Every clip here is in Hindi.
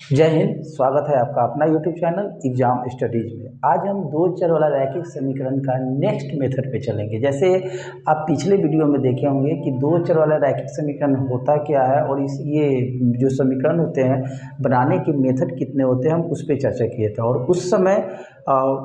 जय हिंद। स्वागत है आपका अपना यूट्यूब चैनल एग्जाम स्टडीज में। आज हम दो चर वाला रैखिक समीकरण का नेक्स्ट मेथड पे चलेंगे। जैसे आप पिछले वीडियो में देखे होंगे कि दो चर वाला रैखिक समीकरण होता क्या है और इस ये जो समीकरण होते हैं बनाने के मेथड कितने होते हैं, हम उस पर चर्चा किए थे। और उस समय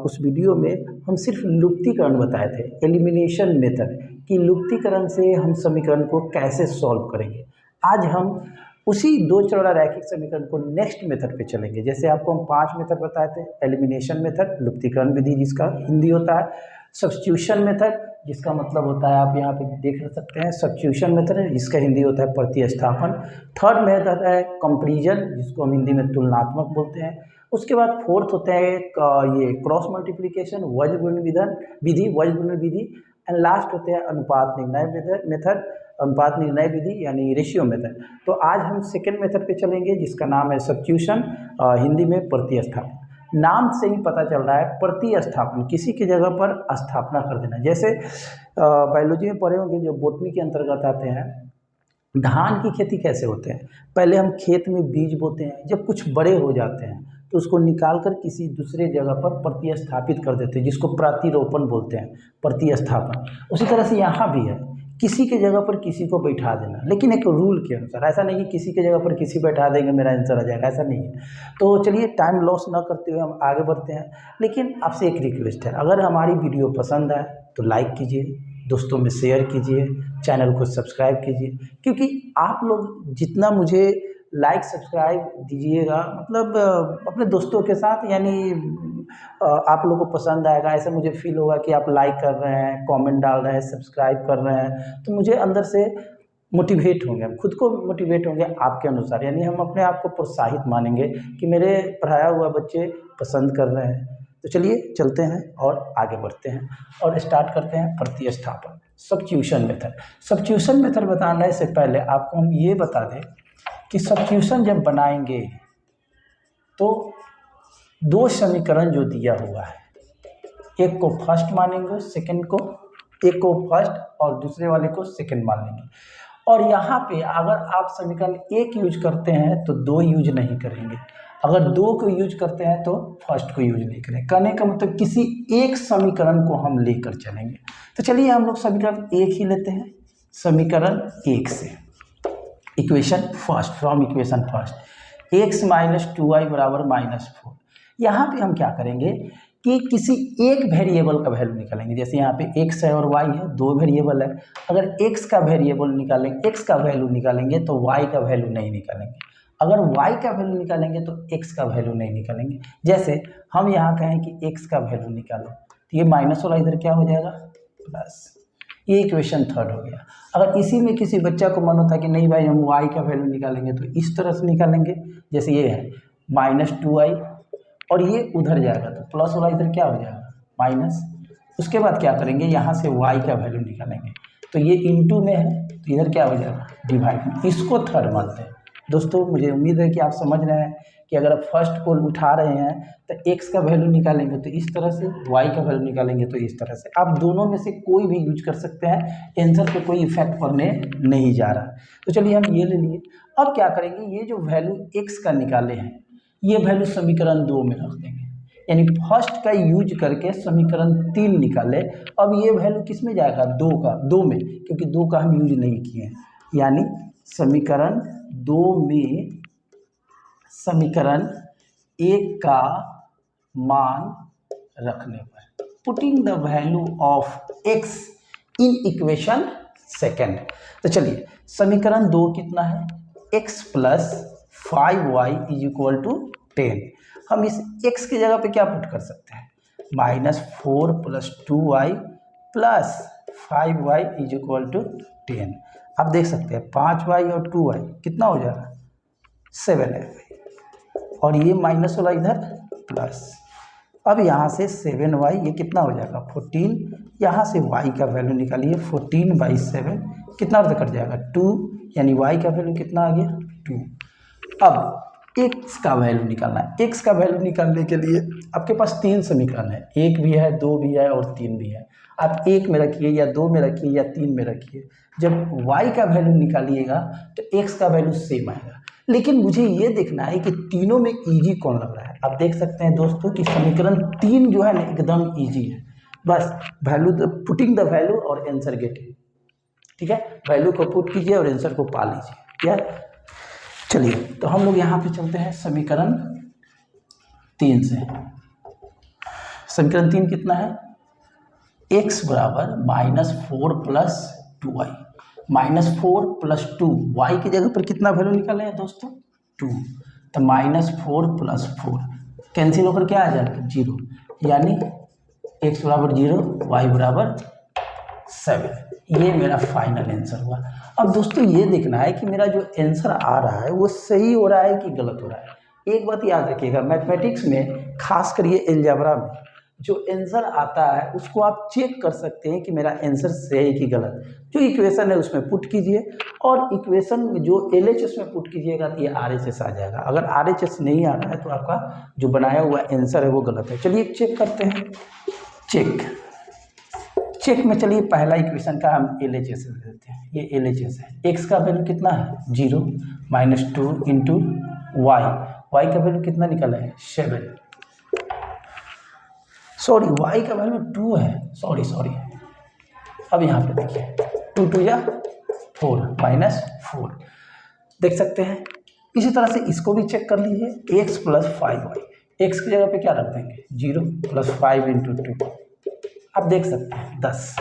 उस वीडियो में हम सिर्फ लुप्तीकरण बताए थे, एलिमिनेशन मेथड कि लुप्तीकरण से हम समीकरण को कैसे सॉल्व करेंगे। आज हम उसी दो चर वाला रैखिक समीकरण को नेक्स्ट मेथड पे चलेंगे। जैसे आपको हम 5 मेथड बताए थे, एलिमिनेशन मेथड लुप्तीकरण विधि जिसका हिंदी होता है, सब्स्टिट्यूशन मेथड जिसका मतलब होता है आप यहाँ पे देख सकते हैं सब्स्टिट्यूशन मेथड है जिसका हिंदी होता है प्रतिस्थापन। थर्ड मेथड है कंपैरिजन जिसको हम हिंदी में तुलनात्मक बोलते हैं। उसके बाद फोर्थ होता है ये क्रॉस मल्टीप्लिकेशन वज्र गुणन विधि एंड लास्ट होते हैं अनुपात निर्णय मेथड, अनुपात निर्णय विधि यानी रेशियो मेथड। तो आज हम सेकेंड मेथड पे चलेंगे जिसका नाम है सब्स्टिट्यूशन, हिंदी में प्रतिस्थापन। नाम से ही पता चल रहा है प्रतिस्थापन, किसी की जगह पर स्थापना कर देना। जैसे बायोलॉजी में पढ़े होंगे, जो बोटनी के अंतर्गत आते हैं। धान की खेती कैसे होते हैं, पहले हम खेत में बीज बोते हैं, जब कुछ बड़े हो जाते हैं तो उसको निकाल कर किसी दूसरे जगह पर प्रतिस्थापित कर देते हैं जिसको प्रतिरोपण बोलते हैं, प्रतिस्थापन। उसी तरह से यहाँ भी है, किसी के जगह पर किसी को बैठा देना, लेकिन एक रूल के अनुसार। ऐसा नहीं कि किसी के जगह पर किसी बैठा देंगे मेरा आंसर आ जाएगा, ऐसा नहीं है। तो चलिए टाइम लॉस ना करते हुए हम आगे बढ़ते हैं। लेकिन आपसे एक रिक्वेस्ट है, अगर हमारी वीडियो पसंद आए तो लाइक कीजिए, दोस्तों में शेयर कीजिए, चैनल को सब्सक्राइब कीजिए, क्योंकि आप लोग जितना मुझे लाइक सब्सक्राइब दीजिएगा मतलब अपने दोस्तों के साथ, यानी आप लोगों को पसंद आएगा, ऐसा मुझे फील होगा कि आप लाइक कर रहे हैं, कमेंट डाल रहे हैं, सब्सक्राइब कर रहे हैं, तो मुझे अंदर से मोटिवेट होंगे, हम खुद को मोटिवेट होंगे आपके अनुसार, यानी हम अपने आप को प्रोत्साहित मानेंगे कि मेरे पढ़ाया हुआ बच्चे पसंद कर रहे हैं। तो चलिए चलते हैं और आगे बढ़ते हैं और स्टार्ट करते हैं प्रतिस्थापन, सब्स्टिट्यूशन मेथड। सब्स्टिट्यूशन मेथड बताने से पहले आपको हम ये बता दें कि सब्स्टिट्यूशन जब बनाएंगे तो दो समीकरण जो दिया हुआ है, एक को फर्स्ट मानेंगे, सेकंड को, एक को फर्स्ट और दूसरे वाले को सेकंड मान लेंगे। और यहाँ पे अगर आप समीकरण एक यूज करते हैं तो दो यूज नहीं करेंगे, अगर दो को यूज करते हैं तो फर्स्ट को यूज नहीं करेंगे। कहने का मतलब किसी एक समीकरण को हम लेकर चलेंगे। तो चलिए हम लोग समीकरण एक ही लेते हैं, समीकरण एक से equation first, from equation first, x minus 2y बराबर -4। यहाँ पे हम क्या करेंगे कि किसी एक वेरिएबल का वैल्यू निकालेंगे। जैसे यहाँ पे x है और y है, दो वेरिएबल है। अगर x का वेरिएबल निकालेंगे, x का वैल्यू निकालेंगे तो y का वैल्यू नहीं निकालेंगे, अगर y का वैल्यू निकालेंगे तो x का वैल्यू नहीं निकालेंगे। जैसे हम यहाँ कहें कि x का वैल्यू निकालो तो ये माइनस वाला इधर क्या हो जाएगा, प्लस। ये इक्वेशन थर्ड हो गया। अगर इसी में किसी बच्चा को मन होता है कि नहीं भाई हम y का वैल्यू निकालेंगे तो इस तरह से निकालेंगे, जैसे ये है -2y और ये उधर जाएगा तो प्लस वाला इधर क्या हो जाएगा, माइनस। उसके बाद क्या करेंगे, यहाँ से y का वैल्यू निकालेंगे तो ये इंटू में है तो इधर क्या हो जाएगा, डिवाइड में। इसको थर्ड मानते हैं। दोस्तों मुझे उम्मीद है कि आप समझ रहे हैं कि अगर आप फर्स्ट को उठा रहे हैं तो x का वैल्यू निकालेंगे तो इस तरह से, y का वैल्यू निकालेंगे तो इस तरह से। आप दोनों में से कोई भी यूज कर सकते हैं, आंसर पे कोई इफेक्ट पड़ने नहीं जा रहा। तो चलिए हम ये ले लिए। अब क्या करेंगे, ये जो वैल्यू x का निकाले हैं ये वैल्यू समीकरण 2 में रख देंगे, यानी फर्स्ट का यूज करके समीकरण 3 निकाले। अब ये वैल्यू किस में जाएगा, 2 में, क्योंकि 2 का हम यूज नहीं किए हैं, यानी समीकरण 2 में समीकरण 1 का मान रखने पर, putting the value of x in equation second. तो चलिए समीकरण 2 कितना है, x plus 5y is equal to 10। हम इस x की जगह पे क्या पुट कर सकते हैं, -4 + 2y plus 5y is equal to 10। आप देख सकते हैं 5y और 2y कितना हो जाएगा, 7 है, और ये माइनस वाला इधर प्लस। अब यहाँ से 7y ये कितना हो जाएगा 14, यहाँ से y का वैल्यू निकालिए 14/7 कितना अर्थ कट जाएगा 2, यानी y का वैल्यू कितना आ गया 2। अब x का वैल्यू निकालना है। x का वैल्यू निकालने के लिए आपके पास 3 समीकरण है, 1 भी है, 2 भी है और 3 भी है। आप 1 में रखिए या 2 में रखिए या 3 में रखिए। जब y का वैल्यू निकालिएगा तो x का वैल्यू सेम आएगा। लेकिन मुझे ये देखना है कि तीनों में इजी कौन लग रहा है। आप देख सकते हैं दोस्तों कि समीकरण 3 जो है ना एकदम इजी है, बस वैल्यू पुटिंग द वैल्यू और आंसर गेटिंग। ठीक है, वैल्यू को पुट कीजिए और आंसर को पा लीजिए। क्या, चलिए तो हम लोग यहाँ पे चलते हैं समीकरण 3 से। समीकरण 3 कितना है, x बराबर -4 प्लस 2y, -4 प्लस 2, y की जगह पर कितना वैल्यू निकाले हैं दोस्तों, 2, तो -4 प्लस 4 कैंसिल होकर क्या आ जाएगा 0, यानी x बराबर 0, y बराबर 7। ये मेरा फाइनल आंसर हुआ। अब दोस्तों ये देखना है कि मेरा जो आंसर आ रहा है वो सही हो रहा है कि गलत हो रहा है। एक बात याद रखिएगा, मैथमेटिक्स में खास कर अलजेब्रा में जो आंसर आता है उसको आप चेक कर सकते हैं कि मेरा आंसर सही है कि गलत। जो इक्वेशन है उसमें पुट कीजिए और इक्वेशन में जो LHS में पुट कीजिएगा तो ये RHS आ जाएगा। अगर RHS नहीं आ रहा है तो आपका जो बनाया हुआ आंसर है वो गलत है। चलिए चेक करते हैं। चेक में चलिए पहला इक्वेशन का हम LHS ले लेते हैं। ये LHS है, x का वैल्यू कितना है 0, -2 इंटू y का वैल्यू कितना निकला है 7, सॉरी y का वैल्यू 2 है, सॉरी। अब यहाँ पे देखिए 2 2 या 4 -4 देख सकते हैं। इसी तरह से इसको भी चेक कर लीजिए, x प्लस 5y, x की जगह पे क्या रख देंगे 0 प्लस 5 इंटू 2, आप देख सकते हैं 10।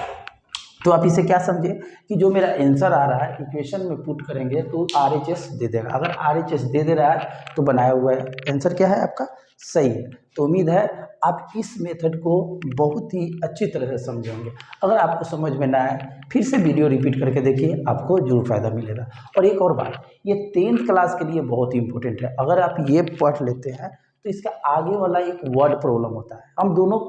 तो आप इसे क्या समझे कि जो मेरा आंसर आ रहा है इक्वेशन में पुट करेंगे तो RHS दे देगा। अगर RHS दे रहा है तो बनाया हुआ आंसर क्या है आपका सही है। तो उम्मीद है आप इस मेथड को बहुत ही अच्छी तरह से समझेंगे। अगर आपको समझ में ना आए फिर से वीडियो रिपीट करके देखिए, आपको जरूर फायदा मिलेगा। और एक और बात, ये 10th क्लास के लिए बहुत ही इंपॉर्टेंट है। अगर आप ये पढ़ लेते हैं तो इसका आगे वाला एक वर्ड प्रॉब्लम होता है। हम दोनों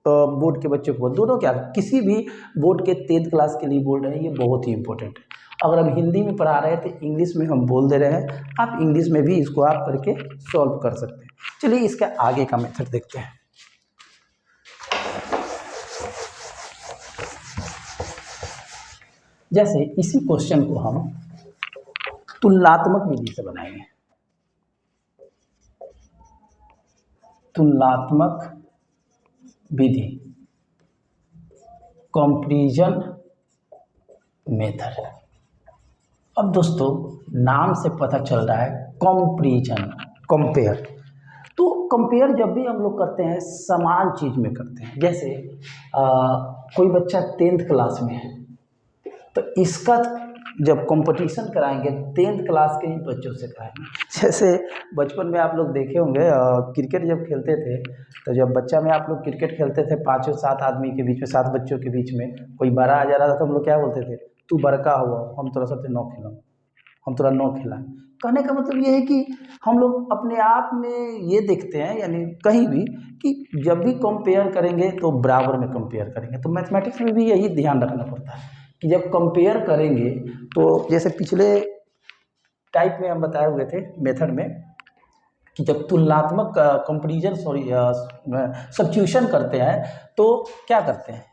बोर्ड के बच्चों को, दोनों क्या किसी भी बोर्ड के 10th क्लास के लिए बोल रहे हैं, ये बहुत ही इंपॉर्टेंट है। अगर हम हिंदी में पढ़ा रहे हैं तो इंग्लिश में हम बोल दे रहे हैं, आप इंग्लिश में भी इसको आप करके सॉल्व कर सकते हैं। चलिए इसका आगे का मेथड देखते हैं। जैसे इसी क्वेश्चन को हम तुलनात्मक विधि से बनाएंगे। तुलनात्मक विधि, कंपैरिजन मेथड। अब दोस्तों नाम से पता चल रहा है कंपैरिजन, कंपेयर। तो कंपेयर जब भी हम लोग करते हैं समान चीज में करते हैं। जैसे कोई बच्चा 10th क्लास में है तो इसका जब कंपटीशन कराएंगे 10th क्लास के ही बच्चों से कराएंगे। जैसे बचपन में आप लोग देखे होंगे क्रिकेट जब खेलते थे तो जब बच्चा में आप लोग क्रिकेट खेलते थे 5-7 आदमी के बीच में, 7 बच्चों के बीच में कोई बड़ा आ जा रहा था तो हम लोग क्या बोलते थे, तू बड़का हुआ हम तोरा साथ 9 खिलाऊं, हम तोरा 9 खिलाएं। कहने का मतलब ये है कि हम लोग अपने आप में ये देखते हैं, यानी कहीं भी कि जब भी कंपेयर करेंगे तो बराबर में कंपेयर करेंगे। तो मैथमेटिक्स में भी यही ध्यान रखना पड़ता है कि जब कंपेयर करेंगे तो जैसे पिछले टाइप में हम बताए हुए थे मेथड में कि जब तुलनात्मक कंपैरिजन सब्स्टिट्यूशन करते हैं तो क्या करते हैं,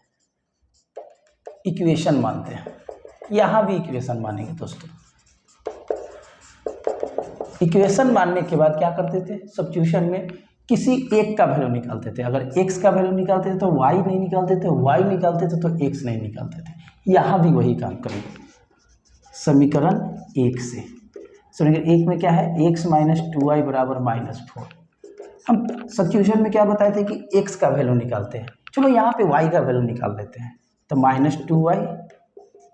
इक्वेशन मानते हैं। यहाँ भी इक्वेशन मानेंगे दोस्तों। इक्वेशन मानने के बाद क्या करते थे, सब्स्टिट्यूशन में किसी एक का वैल्यू निकालते थे। अगर x का वैल्यू निकालते थे तो y नहीं निकालते थे, y निकालते थे तो x नहीं निकालते थे। यहाँ भी वही काम करेंगे समीकरण 1 से। समीकरण 1 में क्या है, x माइनस 2y बराबर -4। हम सब्स्टिट्यूशन में क्या बताए थे कि x का वैल्यू निकालते हैं। चलो यहाँ पे y का वैल्यू निकाल लेते हैं। तो -2y,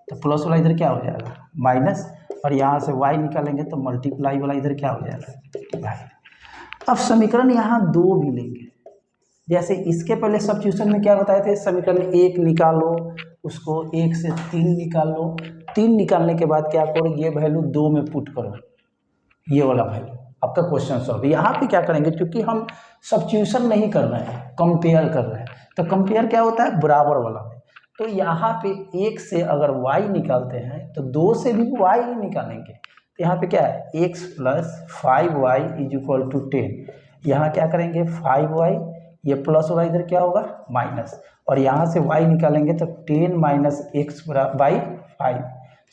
तो प्लस वाला इधर क्या हो जाएगा माइनस, और यहाँ से y निकालेंगे तो मल्टीप्लाई वाला इधर क्या हो जाएगा। अब समीकरण यहाँ 2 भी लेंगे। जैसे इसके पहले सब्स्टिट्यूशन में क्या बताए थे, समीकरण 1 निकालो, उसको 1 से 3 निकाल लो। 3 निकालने के बाद क्या करो, ये वैल्यू 2 में पुट करो, ये वाला वैल्यू आपका क्वेश्चन सॉल्व। यहाँ पे क्या करेंगे, क्योंकि हम सब्स्टिट्यूशन नहीं कर रहे हैं, कंपेयर कर रहे हैं। तो कंपेयर क्या होता है, बराबर वाला में। तो यहाँ पे 1 से अगर y निकालते हैं तो 2 से भी y ही निकालेंगे। तो यहाँ पे क्या है, x plus 5y is equal to 10। यहाँ क्या करेंगे 5y, ये प्लस वाला इधर क्या होगा माइनस, और यहाँ से y निकालेंगे तो 10 माइनस x बाई 5।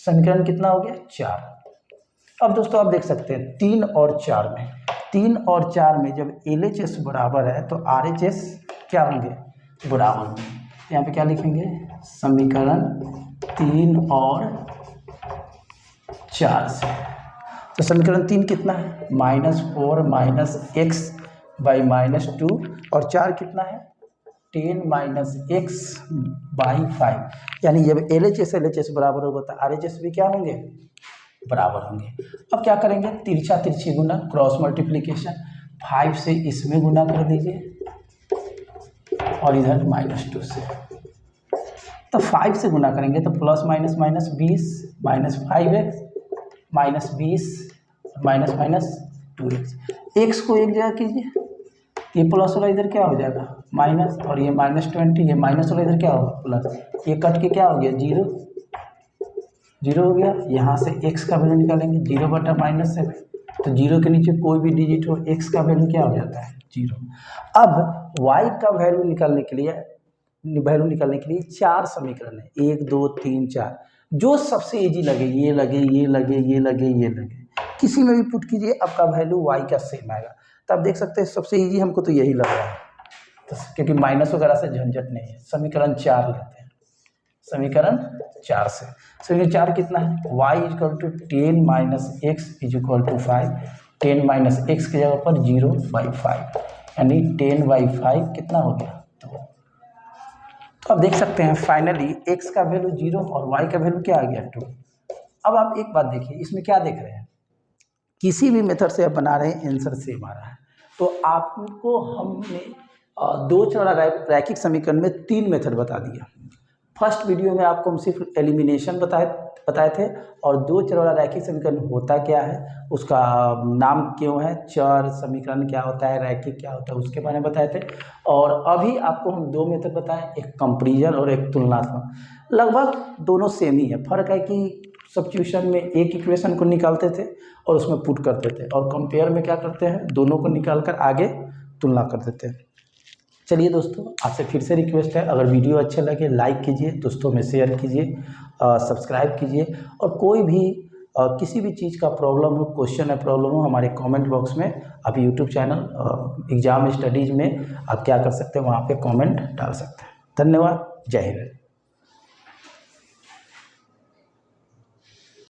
समीकरण कितना हो गया 4। अब दोस्तों आप देख सकते हैं 3 और 4 में, 3 और 4 में जब LHS बराबर है तो RHS क्या होंगे, बराबर होंगे। यहाँ पे क्या लिखेंगे, समीकरण 3 और 4 से। तो समीकरण 3 कितना है, -4 -x बाई -2 और 4 कितना है 10 - x बाई 5, यानी जब LHS बराबर होगा तो RHS भी क्या होंगे, बराबर होंगे। अब क्या करेंगे, तिरछा तिरछी गुना, क्रॉस मल्टीप्लिकेशन, 5 से इसमें गुना कर दीजिए और इधर -2 से, तो 5 से गुना करेंगे तो plus minus minus 20 -5x -20 -2x, x को एक जगह कीजिए, ये प्लस वाला इधर क्या हो जाएगा माइनस, और ये -20, ये माइनस वाला इधर क्या होगा प्लस, ये कट के क्या हो गया 0 0 हो गया। यहाँ से x का वैल्यू निकालेंगे 0/-7, तो 0 के नीचे कोई भी डिजिट हो x का वैल्यू क्या हो जाता है 0। अब y का वैल्यू निकालने के लिए 4 समीकरण है, 1 2 3 4, जो सबसे इजी लगे, ये लगे ये लगे ये लगे ये लगे, किसी में भी पुट कीजिए आपका वैल्यू y का सेम आएगा। तो आप देख सकते हैं सबसे इजी हमको तो यही लग रहा है, तो क्योंकि माइनस वगैरह से झंझट नहीं है। समीकरण 4 लेते हैं, समीकरण 4 से, समीकरण 4 कितना है, y = 10 - x = 5, 10 - x की जगह पर 0/5, यानी 10/5 कितना हो गया 2। तो आप देख सकते हैं फाइनली x का वैल्यू 0 और y का वैल्यू क्या आ गया 2। अब आप एक बात देखिए, इसमें क्या देख रहे हैं, किसी भी मेथड से आप बना रहे हैं आंसर सेम आ रहा है। तो आपको हमने 2 चर वाला रैखिक समीकरण में 3 मेथड बता दिया। फर्स्ट वीडियो में आपको हम सिर्फ एलिमिनेशन बताए थे, और 2 चर वाला रैखिक समीकरण होता क्या है, उसका नाम क्यों है, चर समीकरण क्या होता है, रैखिक क्या होता है, उसके बारे में बताए थे। और अभी आपको हम 2 मेथड बताएं, एक कंपैरिजन और एक तुलनात्मक। लगभग दोनों सेम ही है, फर्क है कि सब्स्टिट्यूशन में एक इक्वेशन को निकालते थे और उसमें पुट करते थे, और कंपेयर में क्या करते हैं, दोनों को निकाल कर आगे तुलना कर देते हैं। चलिए दोस्तों, आपसे फिर से रिक्वेस्ट है, अगर वीडियो अच्छे लगे लाइक कीजिए, दोस्तों में शेयर कीजिए, सब्सक्राइब कीजिए, और कोई भी किसी भी चीज़ का प्रॉब्लम हो, क्वेश्चन है, प्रॉब्लम हो, हमारे कमेंट बॉक्स में आप यूट्यूब चैनल एग्जाम स्टडीज़ में आप क्या कर सकते हैं, वहाँ पे कमेंट डाल सकते हैं। धन्यवाद, जय हिंद।